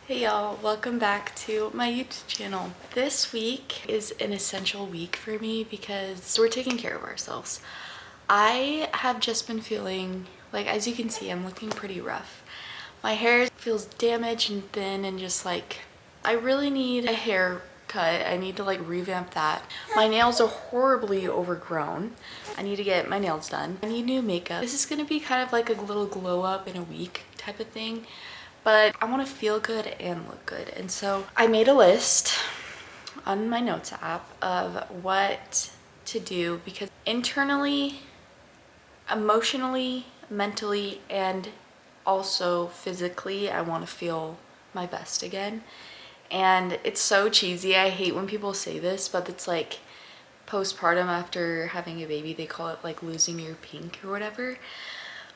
Hey y'all, welcome back to my YouTube channel. This week is an essential week for me because we're taking care of ourselves. I have just been feeling like, as you can see, I'm looking pretty rough. My hair feels damaged and thin and just like, I really need a haircut. I need to like revamp that. My nails are horribly overgrown. I need to get my nails done. I need new makeup. This is gonna be kind of like a little glow up in a week type of thing. But I want to feel good and look good. And so I made a list on my notes app of what to do because internally, emotionally, mentally, and also physically, I want to feel my best again. And it's so cheesy. I hate when people say this, but it's like postpartum after having a baby. They call it like losing your pink or whatever.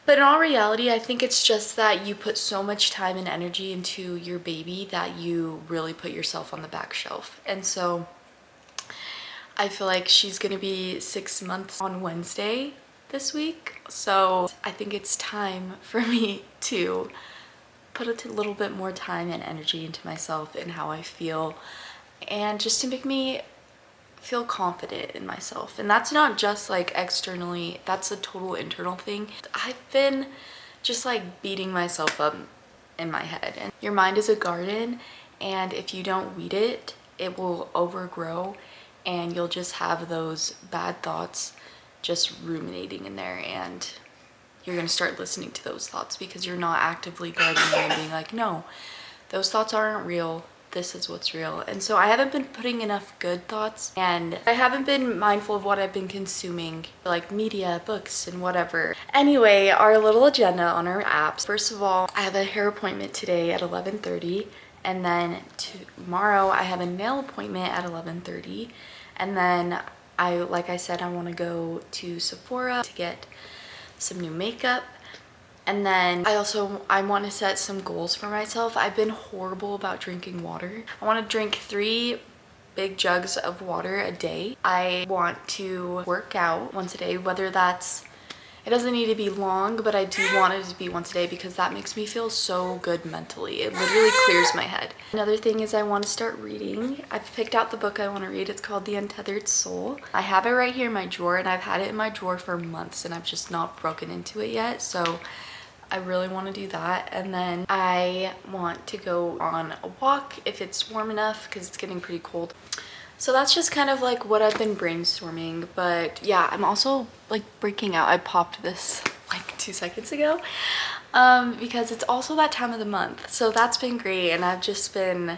But in all reality, I think it's just that you put so much time and energy into your baby that you really put yourself on the back shelf. And so I feel like she's gonna be 6 months on Wednesday this week. So I think it's time for me to put a little bit more time and energy into myself and how I feel, and just to make me feel confident in myself. And that's not just like externally, that's a total internal thing. I've been just like beating myself up in my head. And your mind is a garden, and if you don't weed it, it will overgrow and you'll just have those bad thoughts just ruminating in there, and you're gonna start listening to those thoughts because you're not actively guarding them and being like, no, those thoughts aren't real. This is what's real. And so I haven't been putting enough good thoughts, and I haven't been mindful of what I've been consuming, like media, books, and whatever. Anyway, our little agenda on our apps. First of all, I have a hair appointment today at 11:30, and then tomorrow I have a nail appointment at 11:30, and then like I said, I want to go to Sephora to get some new makeup. And then I want to set some goals for myself. I've been horrible about drinking water. I want to drink 3 big jugs of water a day. I want to work out once a day, whether that's, it doesn't need to be long, but I do want it to be once a day because that makes me feel so good mentally. It literally clears my head. Another thing is I want to start reading. I've picked out the book I want to read. It's called The Untethered Soul. I have it right here in my drawer, and I've had it in my drawer for months and I've just not broken into it yet. So I really want to do that. And then I want to go on a walk if it's warm enough because it's getting pretty cold. So that's just kind of like what I've been brainstorming. But yeah, I'm also like breaking out. I popped this like 2 seconds ago because it's also that time of the month. So that's been great, and I've just been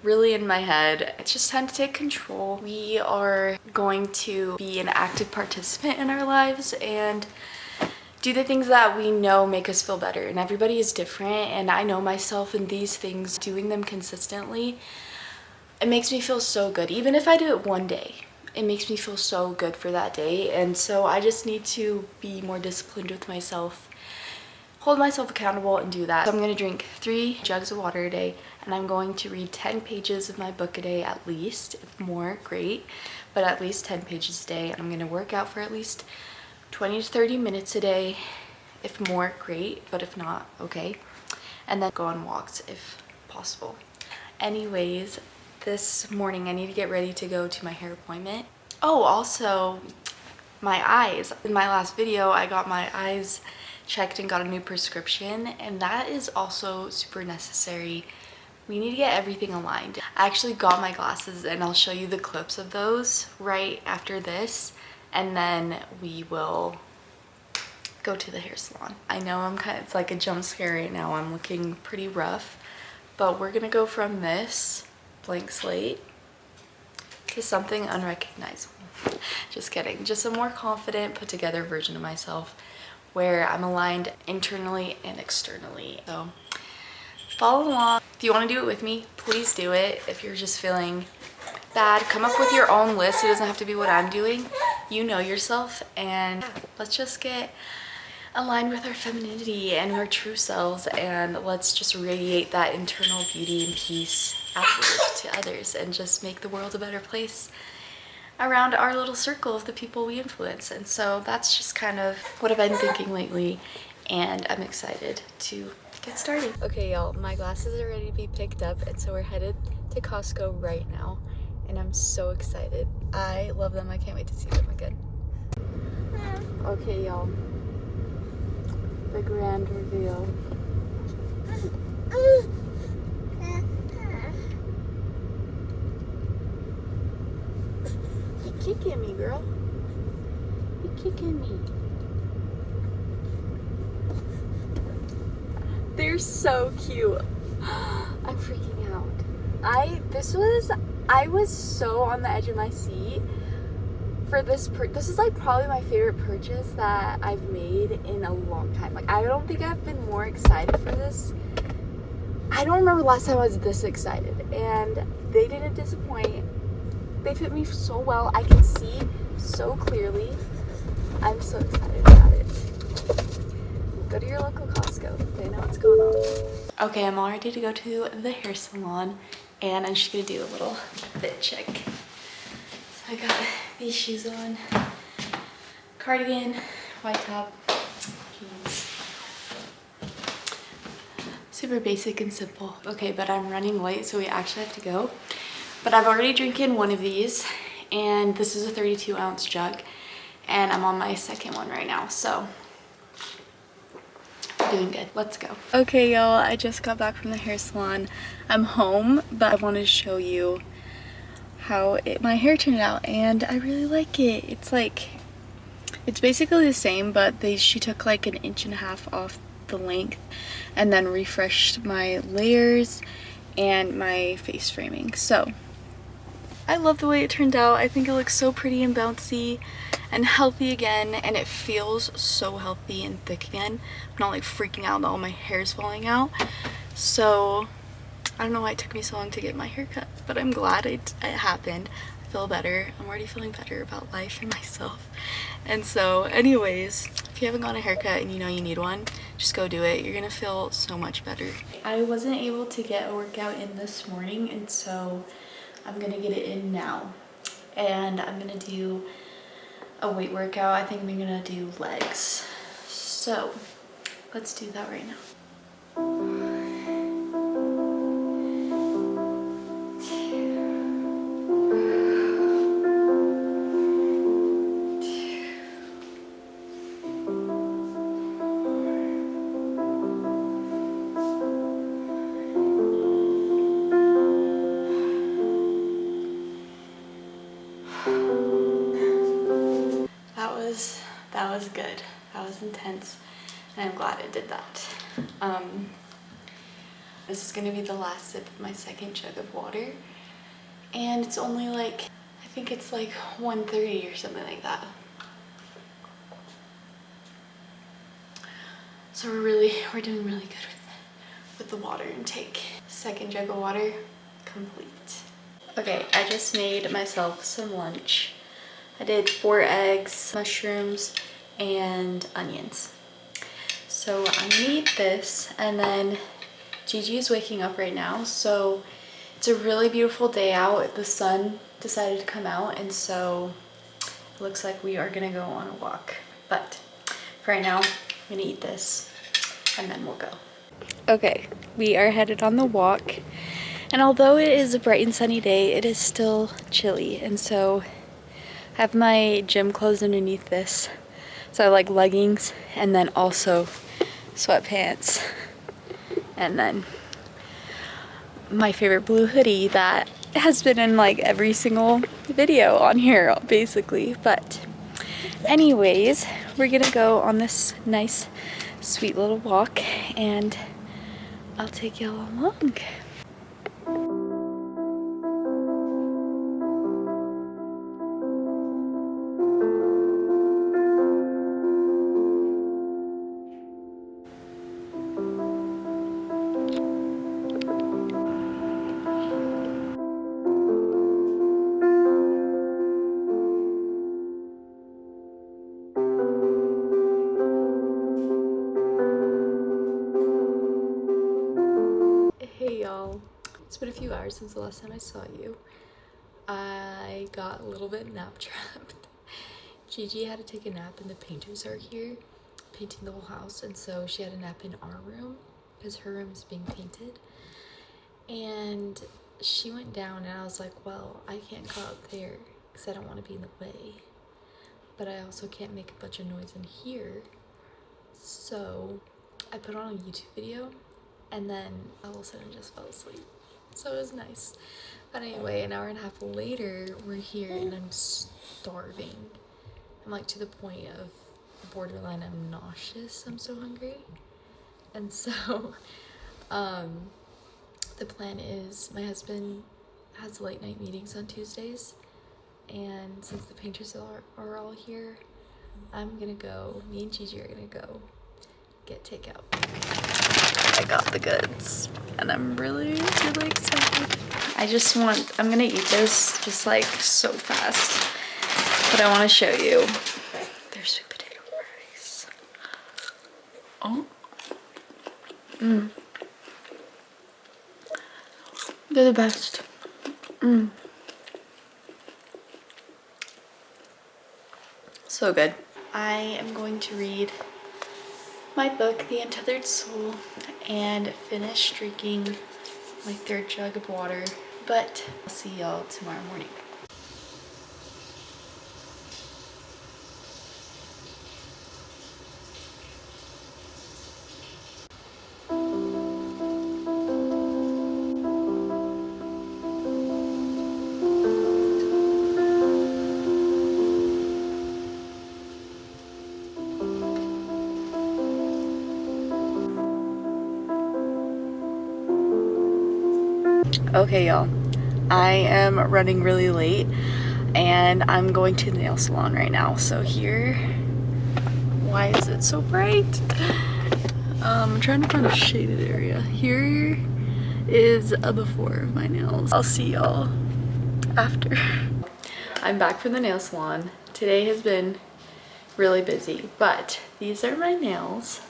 really in my head. It's just time to take control. We are going to be an active participant in our lives and do the things that we know make us feel better. And everybody is different, and I know myself in these things. Doing them consistently, it makes me feel so good. Even if I do it one day, it makes me feel so good for that day. And so I just need to be more disciplined with myself, hold myself accountable, and do that. So I'm going to drink 3 jugs of water a day, and I'm going to read 10 pages of my book a day at least. If more, great, but at least 10 pages a day. I'm going to work out for at least 20 to 30 minutes a day. If more, great, but if not, okay. And then go on walks if possible. Anyways, this morning I need to get ready to go to my hair appointment. Oh, also my eyes. In my last video, I got my eyes checked and got a new prescription, and that is also super necessary. We need to get everything aligned. I actually got my glasses, and I'll show you the clips of those right after this, and then we will go to the hair salon. I know it's like a jump scare right now. I'm looking pretty rough, but we're gonna go from this blank slate to something unrecognizable. Just kidding. Just a more confident, put together version of myself where I'm aligned internally and externally. So follow along. If you want to do it with me, please do it. If you're just feeling bad, come up with your own list. It doesn't have to be what I'm doing. You know yourself, and let's just get aligned with our femininity and our true selves, and let's just radiate that internal beauty and peace outward to others and just make the world a better place around our little circle of the people we influence. And so that's just kind of what I've been thinking lately, and I'm excited to get started. Okay, y'all, my glasses are ready to be picked up, and so we're headed to Costco right now, and I'm so excited. I love them. I can't wait to see them again. Okay, y'all, the grand reveal. You kicking me, girl. You kicking me. They're so cute. I'm freaking out. I was so on the edge of my seat for this. This is like probably my favorite purchase that I've made in a long time. Like, I don't think I've been more excited for this. I don't remember the last time I was this excited, and they didn't disappoint. They fit me so well. I can see so clearly. I'm so excited about it. Go to your local Costco. They know what's going on. Okay, I'm all ready to go to the hair salon, and I'm just gonna do a little fit check. So I got these shoes on, cardigan, white top, jeans. Super basic and simple. Okay, but I'm running late, so we actually have to go. But I've already drinking one of these, and this is a 32-ounce jug, and I'm on my second one right now, so doing good. Let's go. Okay, y'all, I just got back from the hair salon. I'm home, but I wanted to show you how my hair turned out, and I really like it. It's basically the same, but she took like 1.5 inches off the length and then refreshed my layers and my face framing. So I love the way it turned out. I think it looks so pretty and bouncy and healthy again, and it feels so healthy and thick again. I'm not like freaking out that all my hair's falling out. So I don't know why it took me so long to get my hair cut, but I'm glad it happened. I feel better. I'm already feeling better about life and myself. And so anyways, if you haven't gotten a haircut and you know you need one, just go do it. You're gonna feel so much better. I wasn't able to get a workout in this morning, and so I'm gonna get it in now. And I'm gonna do a weight workout. I think I'm gonna do legs. So let's do that right now. That was good. That was intense, and I'm glad I did that. This is gonna be the last sip of my second jug of water, and it's only like, I think it's like 1:30 or something like that. So we're doing really good with the water intake. Second jug of water complete. Okay, I just made myself some lunch. I did 4 eggs, mushrooms, and onions. So I'm gonna eat this, and then Gigi is waking up right now, so it's a really beautiful day out. The sun decided to come out, and so it looks like we are gonna go on a walk. But for right now, I'm gonna eat this, and then we'll go. Okay, we are headed on the walk, and although it is a bright and sunny day, it is still chilly, and so I have my gym clothes underneath this. So I like leggings, and then also sweatpants, and then my favorite blue hoodie that has been in like every single video on here basically. But anyways, we're gonna go on this nice sweet little walk, and I'll take y'all along. Hey y'all, it's been a few hours since the last time I saw you. I got a little bit nap trapped. Gigi had to take a nap, and the painters are here painting the whole house, and so she had a nap in our room. because her room's being painted. And she went down and I was like, well, I can't go up there because I don't want to be in the way. But I also can't make a bunch of noise in here. So I put on a YouTube video and then all of a sudden just fell asleep. So it was nice. But anyway, an hour and a half later, we're here and I'm starving. I'm like to the point of borderline, I'm nauseous. I'm so hungry. And so, the plan is my husband has late night meetings on Tuesdays. And since the painters are all here, I'm gonna go, me and Gigi are gonna go get takeout. I got the goods and I'm really excited. I'm gonna eat this just like so fast, but I wanna show you. There's sweet potato fries. Oh. They're the best. So good. I am going to read my book, The Untethered Soul, and finish drinking my 3rd jug of water. But I'll see y'all tomorrow morning. Okay, y'all, I am running really late and I'm going to the nail salon right now. So here, why is it so bright? I'm trying to find a shaded area. Here is a before of my nails. I'll see y'all after. I'm back from the nail salon. Today has been really busy, but these are my nails.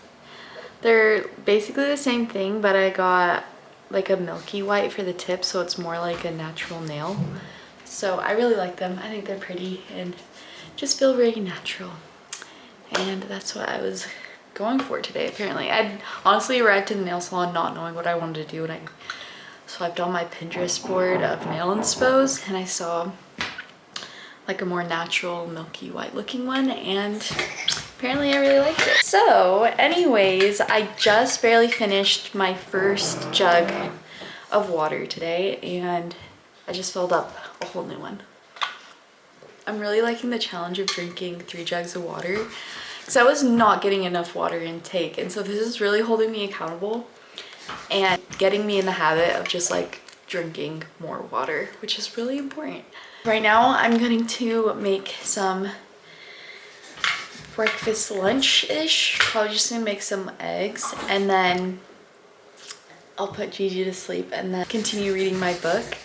They're basically the same thing, but I got like a milky white for the tip, so it's more like a natural nail. So I really like them. I think they're pretty and just feel very natural. And that's what I was going for today, apparently. I'd honestly arrived to the nail salon not knowing what I wanted to do, and I swiped on my Pinterest board of nail inspos and I saw like a more natural milky white looking one, and apparently I really liked it. So anyways, I just barely finished my 1st jug of water today and I just filled up a whole new one. I'm really liking the challenge of drinking 3 jugs of water because I was not getting enough water intake, and so this is really holding me accountable and getting me in the habit of just like drinking more water, which is really important. Right now I'm going to make some breakfast lunch-ish. Probably just gonna make some eggs and then I'll put Gigi to sleep and then continue reading my book.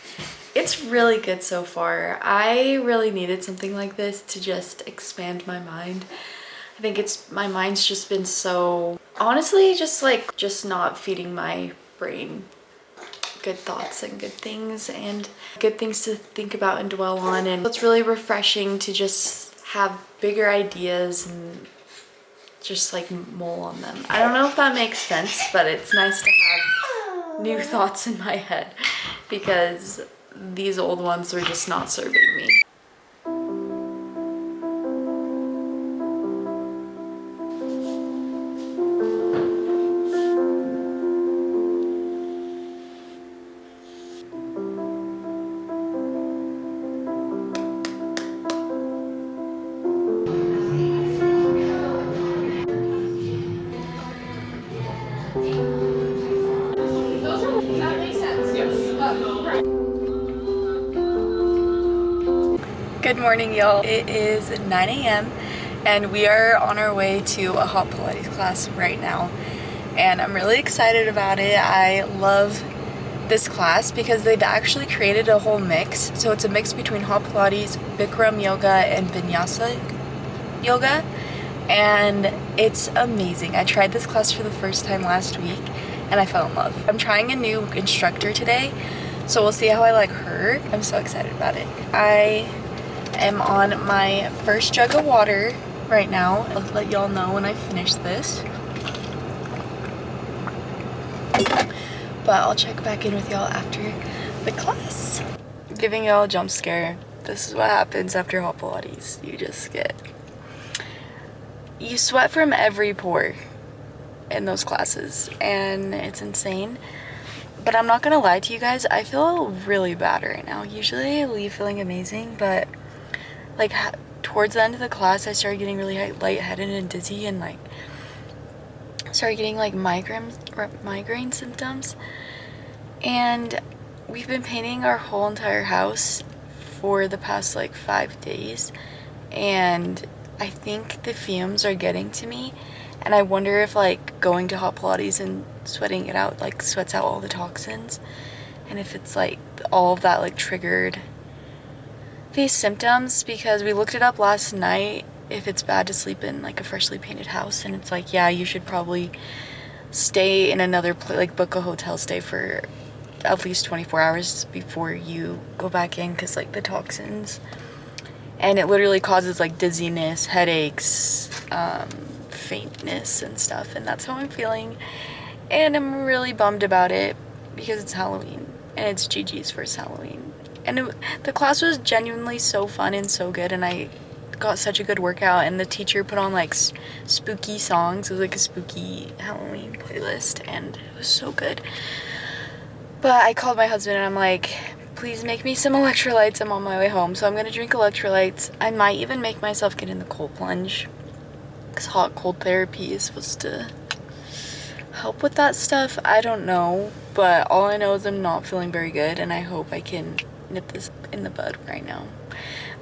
It's really good so far. I really needed something like this to just expand my mind. I think my mind's just been so, honestly, just not feeding my brain good thoughts and good things to think about and dwell on, and it's really refreshing to just have bigger ideas and just like mull on them. I don't know if that makes sense, but it's nice to have new thoughts in my head because these old ones were just not serving me. Good morning, y'all. It is 9 a.m. and we are on our way to a hot Pilates class right now. And I'm really excited about it. I love this class because they've actually created a whole mix. So it's a mix between hot Pilates, Bikram yoga, and Vinyasa yoga. And it's amazing. I tried this class for the first time last week and I fell in love. I'm trying a new instructor today, so we'll see how I like her. I'm so excited about it. I am on my 1st jug of water right now. I'll let y'all know when I finish this. but I'll check back in with y'all after the class. Giving y'all a jump scare. This is what happens after hot Pilates. You sweat from every pore in those classes, and it's insane. But I'm not gonna lie to you guys, I feel really bad right now. Usually I leave feeling amazing, but like towards the end of the class I started getting really lightheaded and dizzy, and like started getting like migraine symptoms. And we've been painting our whole entire house for the past like 5 days, and I think the fumes are getting to me, and I wonder if like going to hot Pilates and sweating it out like sweats out all the toxins, and if it's like all of that like triggered these symptoms, because we looked it up last night if it's bad to sleep in like a freshly painted house, and it's like, yeah, you should probably stay in another place, like book a hotel stay for at least 24 hours before you go back in, because like the toxins, and it literally causes like dizziness, headaches, faintness and stuff, and that's how I'm feeling, and I'm really bummed about it because it's Halloween and it's Gigi's first Halloween, and the class was genuinely so fun and so good, and I got such a good workout, and the teacher put on like spooky songs. It was like a spooky Halloween playlist, and it was so good. But I called my husband and I'm like, please make me some electrolytes. I'm on my way home. So I'm going to drink electrolytes. I might even make myself get in the cold plunge, because hot cold therapy is supposed to help with that stuff. I don't know. But all I know is I'm not feeling very good, and I hope I can nip this in the bud right now.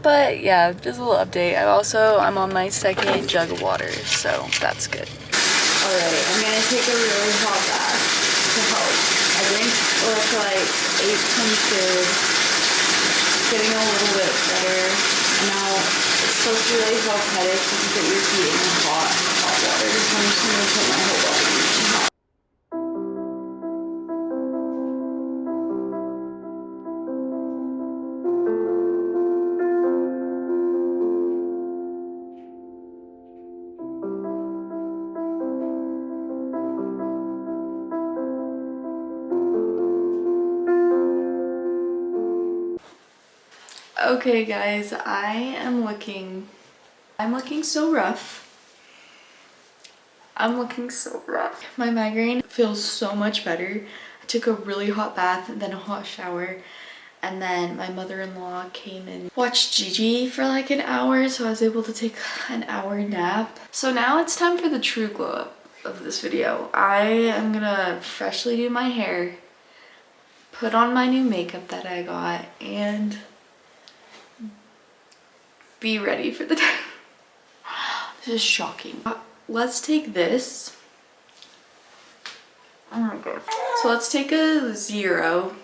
But yeah, just a little update. I'm on my second jug of water, so that's good. Alright, I'm going to take a really hot bath to help. I drank electrolytes, ate some food, getting a little bit better. And now it's supposed to really help headaches if you put your feet in hot water. So I'm just going to put my whole body in hot. Okay guys, I'm looking so rough. My migraine feels so much better. I took a really hot bath and then a hot shower, and then my mother-in-law came and watched Gigi for like an hour, so I was able to take an hour nap. So now it's time for the true glow up of this video. I am gonna freshly do my hair, put on my new makeup that I got, and be ready for the day. This is shocking. Let's take this. Oh my god. So let's take a 0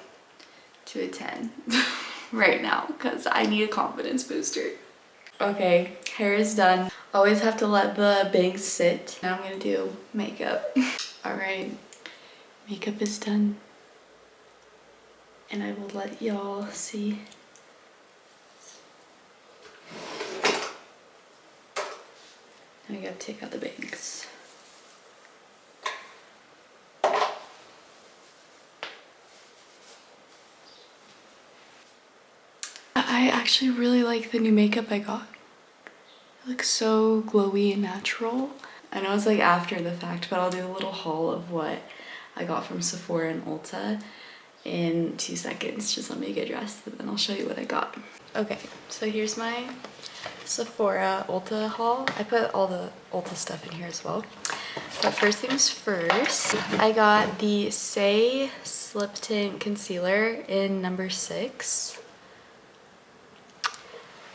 to a 10 right now, because I need a confidence booster. Okay, hair is done. Always have to let the bangs sit. Now I'm gonna do makeup. Alright, makeup is done. And I will let y'all see. Now I gotta take out the bangs. I actually really like the new makeup I got. It looks so glowy and natural. I know it's like after the fact, but I'll do a little haul of what I got from Sephora and Ulta in 2 seconds. Just let me get dressed and then I'll show you what I got. Okay, so here's my Sephora Ulta haul. I put all the Ulta stuff in here as well. But first things first, I got the Say Slip Tint Concealer in number 6.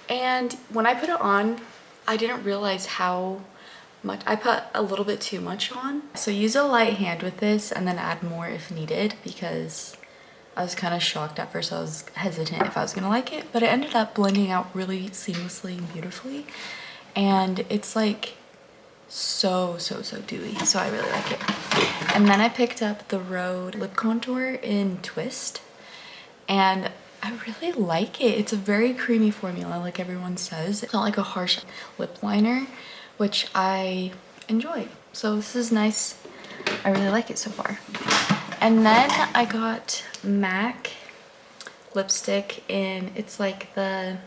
And when I put it on, I didn't realize how much, I put a little bit too much on. So use a light hand with this and then add more if needed, because I was kind of shocked at first. I was hesitant if I was gonna like it, but it ended up blending out really seamlessly and beautifully. And it's like so dewy, so I really like it. And then I picked up the Rhode Lip Contour in Twist, and I really like it. It's a very creamy formula, like everyone says. It's not like a harsh lip liner, which I enjoy. So this is nice. I really like it so far. And then I got MAC lipstick in, it's like the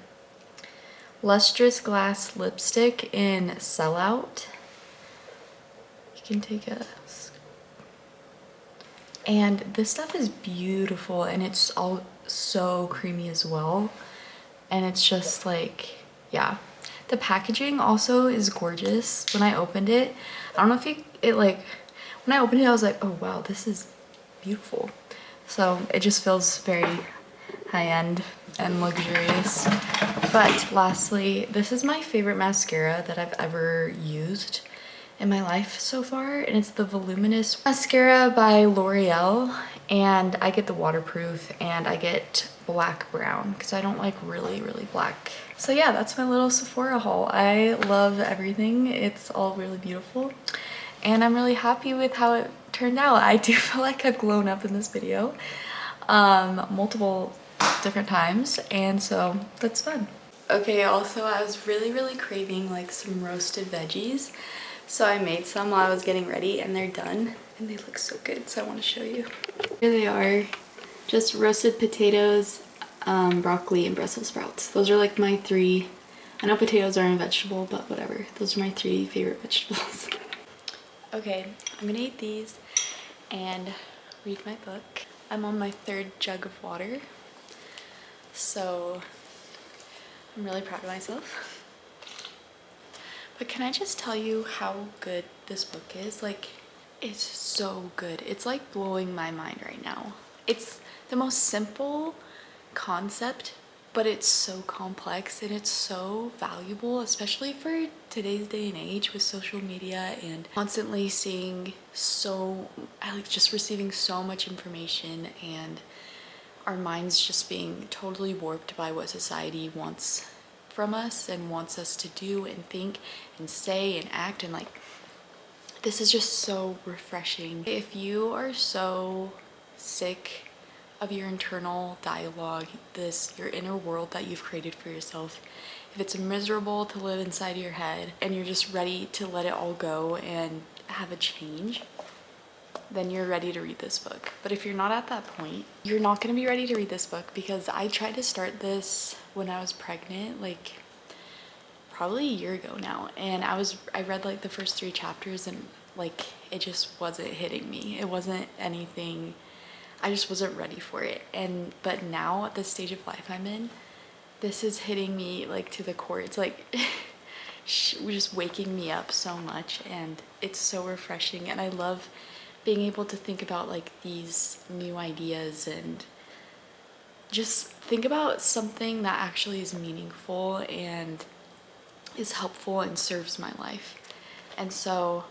Lustrous Glass lipstick in Sellout. You can take a, and this stuff is beautiful, and it's all so creamy as well. And it's just like, yeah. The packaging also is gorgeous. When I opened it, I don't know if it like, when I opened it, I was like, oh wow, this is beautiful. So it just feels very high-end and luxurious. But lastly, this is my favorite mascara that I've ever used in my life so far, and it's the Voluminous Mascara by L'Oreal, and I get the waterproof and I get black brown because I don't like really black. So yeah, that's my little Sephora haul. I love everything. It's all really beautiful and I'm really happy with how it turned out. I do feel like I've grown up in this video multiple different times, and so that's fun. Okay, also I was really craving like some roasted veggies, so I made some while I was getting ready, and they're done and they look so good, so I want to show you. Here they are, just roasted potatoes, broccoli, and Brussels sprouts. Those are like my three. I know potatoes aren't a vegetable, but whatever. Those are my three favorite vegetables. Okay, I'm gonna eat these and read my book. I'm on my third jug of water, so I'm really proud of myself. But can I just tell you how good this book is? Like, it's so good. It's like blowing my mind right now. It's the most simple concept, but it's so complex and it's so valuable, especially for today's day and age with social media and constantly seeing just receiving so much information, and our minds just being totally warped by what society wants from us and wants us to do and think and say and act, and like, this is just so refreshing. If you are so sick of your internal dialogue, your inner world that you've created for yourself, if it's miserable to live inside your head and you're just ready to let it all go and have a change, then you're ready to read this book. But if you're not at that point, you're not going to be ready to read this book, because I tried to start this when I was pregnant, like probably a year ago now, and I read like the first 3 chapters and like it just wasn't hitting me. It wasn't anything, I just wasn't ready for it. But now at the stage of life I'm in, this is hitting me like to the core. It's like just waking me up so much, and it's so refreshing, and I love being able to think about like these new ideas and just think about something that actually is meaningful and is helpful and serves my life. And so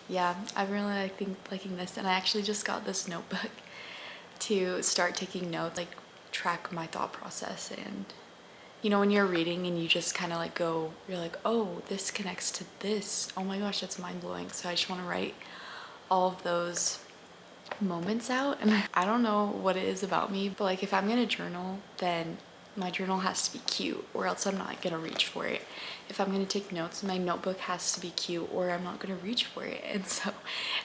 yeah, I really liking this, and I actually just got this notebook to start taking notes, like track my thought process. And you know, when you're reading and you just kind of like you're like, oh, this connects to this, oh my gosh, that's mind-blowing. So I just want to write all of those moments out. And I don't know what it is about me, but like if I'm gonna journal, then my journal has to be cute, or else I'm not gonna reach for it. If I'm gonna take notes, my notebook has to be cute, or I'm not gonna reach for it. And so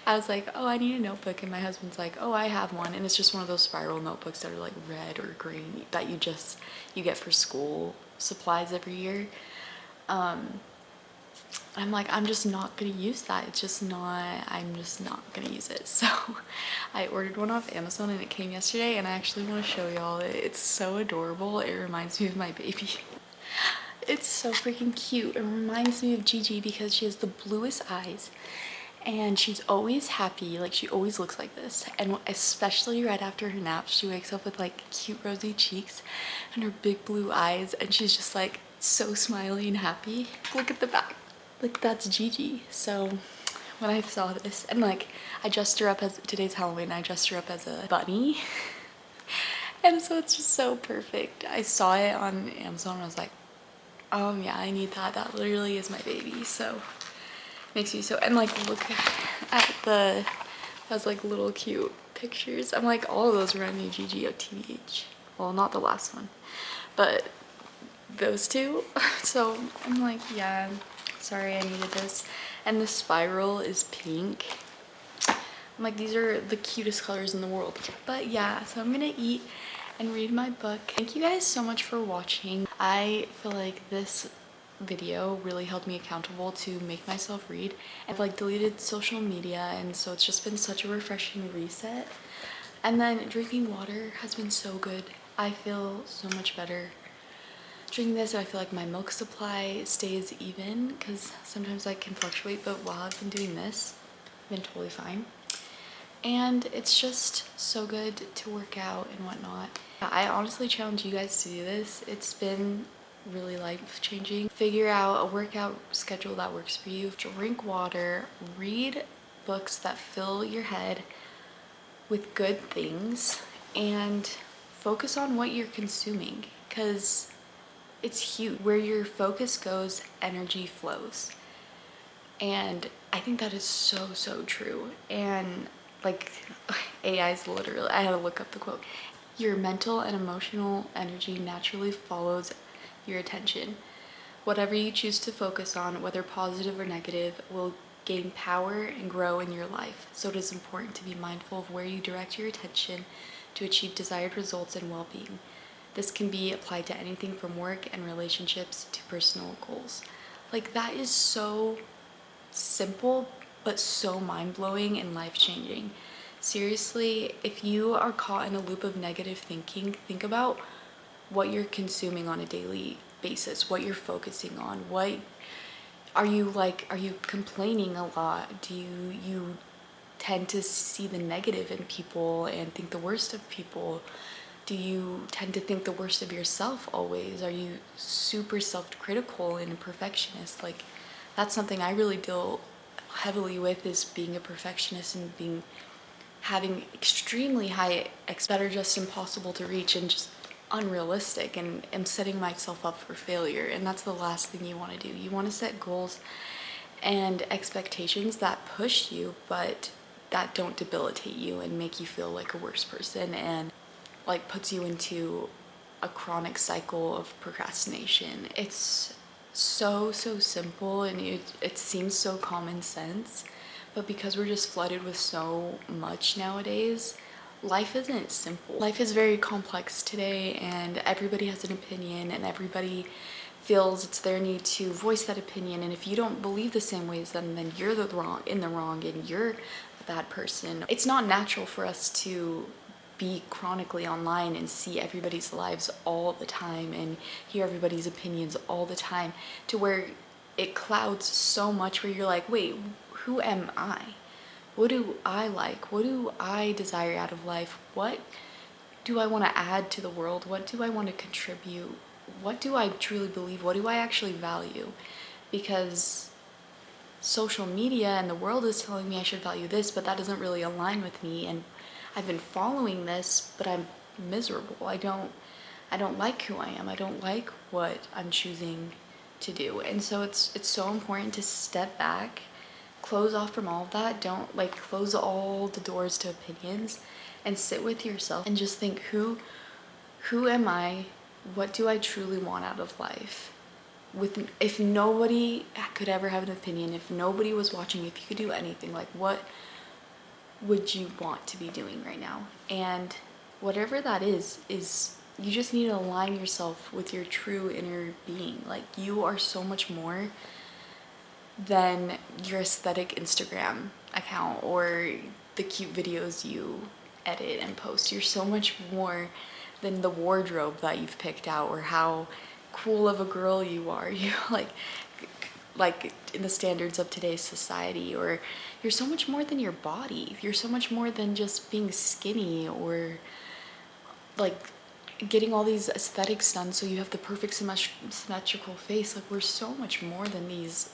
I was like, oh, I need a notebook, and my husband's like, oh, I have one, and it's just one of those spiral notebooks that are like red or green that you get for school supplies every year. I'm like, I'm just not gonna use that. I'm just not gonna use it. So I ordered one off Amazon and it came yesterday, and I actually want to show y'all. It's so adorable. It reminds me of my baby. It's so freaking cute. It reminds me of Gigi because she has the bluest eyes and she's always happy. Like, she always looks like this, and especially right after her nap, she wakes up with like cute rosy cheeks and her big blue eyes, and she's just like so smiley and happy. Look at the back. Like, that's Gigi. So when I saw this, and like I dressed her up as, today's Halloween, I dressed her up as a bunny. And so it's just so perfect. I saw it on Amazon and I was like, yeah, I need that. That literally is my baby. So makes me so, and like look at has like little cute pictures. I'm like, all of those remind me of Gigi of TBH. Well, not the last one, but those two. So I'm like, yeah, sorry, I needed this. And the spiral is pink. I'm like, these are the cutest colors in the world. But yeah, so I'm gonna eat and read my book. Thank you guys so much for watching. I feel like this video really held me accountable to make myself read. I've like deleted social media, and so it's just been such a refreshing reset. And then drinking water has been so good. I feel so much better drinking this, and I feel like my milk supply stays even because sometimes I can fluctuate, but while I've been doing this, I've been totally fine. And it's just so good to work out and whatnot. I honestly challenge you guys to do this. It's been really life-changing. Figure out a workout schedule that works for you. Drink water, read books that fill your head with good things, and focus on what you're consuming, because it's huge. Where your focus goes, energy flows. And I think that is so true. And like, AI is literally, I had to look up the quote. Your mental and emotional energy naturally follows your attention. Whatever you choose to focus on, whether positive or negative, will gain power and grow in your life. So it is important to be mindful of where you direct your attention to achieve desired results and well-being. This can be applied to anything from work and relationships to personal goals. Like, that is so simple, but so mind-blowing and life-changing. Seriously, if you are caught in a loop of negative thinking, think about what you're consuming on a daily basis, what you're focusing on. What are you like? Are you complaining a lot? Do you tend to see the negative in people and think the worst of people? Do you tend to think the worst of yourself always? Are you super self-critical and a perfectionist? Like, that's something I really deal heavily with, is being a perfectionist and having extremely high that are just impossible to reach and just unrealistic, and am setting myself up for failure. And that's the last thing you want to do. You want to set goals and expectations that push you, but that don't debilitate you and make you feel like a worse person, and like puts you into a chronic cycle of procrastination. It's so simple, and it seems so common sense, but because we're just flooded with so much nowadays, life isn't simple. Life is very complex today, and everybody has an opinion, and everybody feels it's their need to voice that opinion. And if you don't believe the same way as them, then you're in the wrong, and you're a bad person. It's not natural for us to be chronically online and see everybody's lives all the time and hear everybody's opinions all the time, to where it clouds so much, where you're like, wait, who am I? What do I like? What do I desire out of life? What do I want to add to the world? What do I want to contribute? What do I truly believe? What do I actually value? Because social media and the world is telling me I should value this, but that doesn't really align with me, and I've been following this, but I'm miserable. I don't like who I am. I don't like what I'm choosing to do. And so it's so important to step back, close off from all of that. Don't like close all the doors to opinions, and sit with yourself and just think, who am I? What do I truly want out of life? If nobody could ever have an opinion, if nobody was watching, if you could do anything, like, what would you want to be doing right now? And whatever that is you just need to align yourself with your true inner being. Like, you are so much more than your aesthetic Instagram account or the cute videos you edit and post. You're so much more than the wardrobe that you've picked out, or how cool of a girl you are. You like in the standards of today's society. Or you're so much more than your body. You're so much more than just being skinny, or like getting all these aesthetics done so you have the perfect symmetrical face. Like, we're so much more than these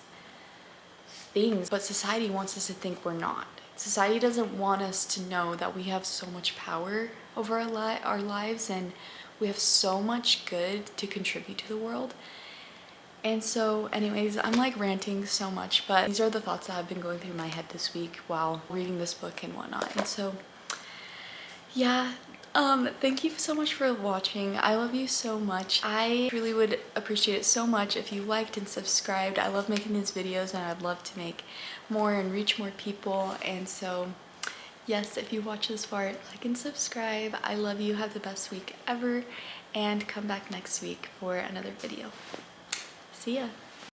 things, but society wants us to think we're not. Society doesn't want us to know that we have so much power over our lives, and we have so much good to contribute to the world. And so anyways, I'm like ranting so much, but these are the thoughts that have been going through my head this week while reading this book and whatnot. And so yeah, thank you so much for watching. I love you so much. I really would appreciate it so much if you liked and subscribed. I love making these videos, and I'd love to make more and reach more people. And so Yes, if you watch this far, like and subscribe. I love you. Have the best week ever. And come back next week for another video. See ya.